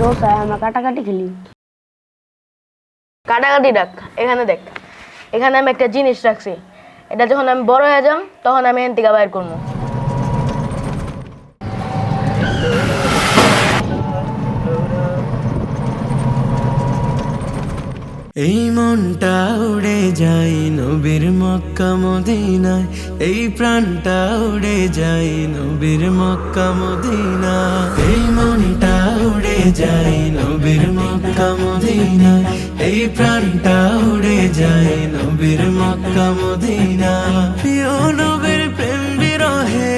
দোসায় আমরা কাটাকাটি খেলি। কাটাকাটি ডাক, এখানে দেখ, এখানে আমি একটা জিনিস রাখছি, এটা যখন আমি বড় হয়ে যাম তখন আমি এখান থেকে বাইর করবো। এই মনটা উড়ে যায় নবীর মক্কা মদিনায়, এই প্রাণটা উড়ে যায় নবীর মক্কা মদিনা। এই মনটা উড়ে যায় নবীর মক্কা মদিনায়, এই প্রাণটা উড়ে যায় নবীর মক্কা মদিনা। প্রিয় নবীর প্রেম বিরহে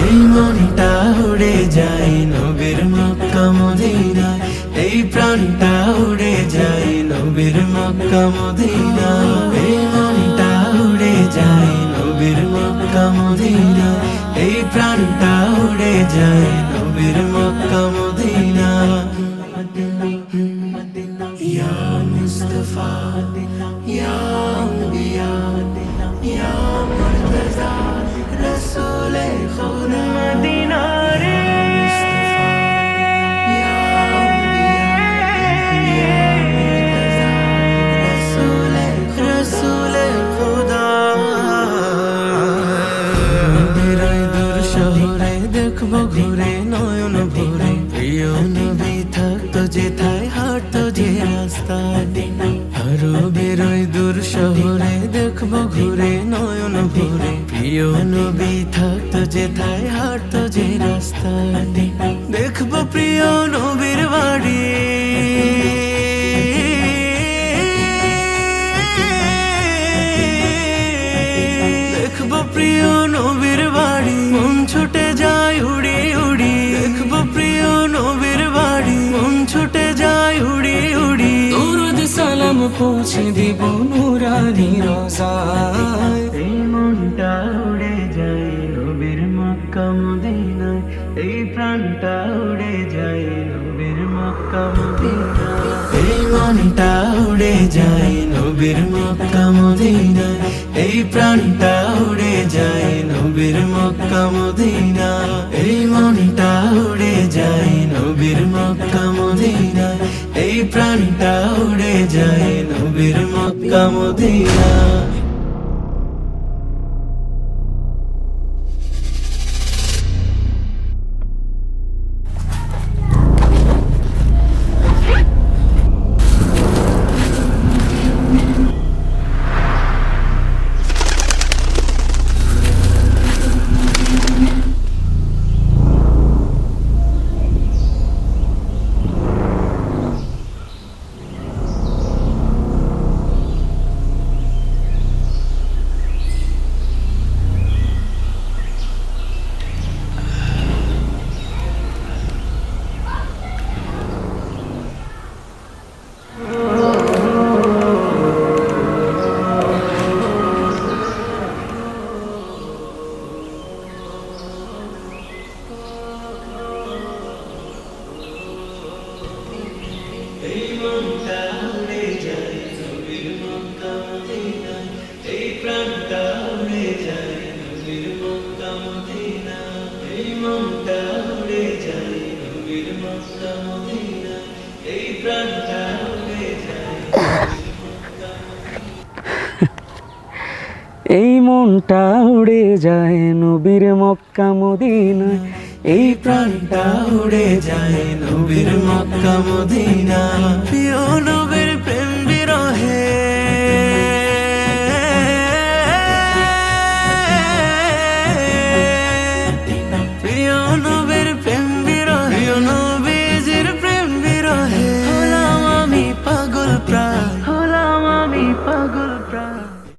এই মনটা উড়ে যায় নবীর মক্কা মদিনায়, এই প্রাণটা উড়ে যায় নবীর মক্কা মদিনা। এই মনটা উড়ে যায় নবীর মক্কা মদিনা, এই প্রাণটা উড়ে যায় নবীর মক্কা মদিনা। ইয়া মুস্তাফা ইয়া আম্বিয়া ইয়া মুর্তজা রসূলে খুদা মদিনা রে। রসূলে খুদা বেরোয় দূর শহরে দেখবো ঘুরে নয়ন ভরে, প্রিয় নবী থাকতো যেথায় হাঁটতো যে রাস্তা। আরো বেরোয় দূর শহরে দেখবো ঘুরে নয়ন ভরে, প্রিয় নবী থাকতো যেথায় হাঁটতো যে রাস্তা। দেখবো প্রিয় নবীর বাড়ি, দেখবো প্রিয় নবীর বাড়ি, মন ছুটে যায় উড়ি উড়ি। দেখবো প্রিয় নবীর বাড়ি, মন ছুটে যায় উড়ি উড়ি। দরুদ সালাম পৌঁছে দিব নুরানি রোজায়। এই মনটা উড়ে যায় নবীর মক্কা মদিনায়, এই প্রাণটা উড়ে যায় নবীর মক্কা মদিনা। এই মনটা উড়ে যায় নবীর মক্কা মদিনায়, এই প্রাণটা উড়ে যায় নবীর মক্কা মদিনা। এই মনটা উড়ে যায় নবীর মক্কা মদিনায়, এই প্রাণটা উড়ে যায় নবীর মক্কা মদিনা। এই মনটা উড়ে যায় নবীর মক্কা মদিনায়, এই প্রাণটা উড়ে যায় নবীর মক্কা মদিনা। এই মনটা উড়ে যায় নবীর মক্কা মদিনায়, এই প্রাণটা উড়ে যায় নবীর মক্কা মদিনায়। এই মনটা উড়ে যায় নবীর মক্কা মদিনায়, এই প্রাণটা উড়ে যায় নবীর মক্কা মদিনা। প্রিয়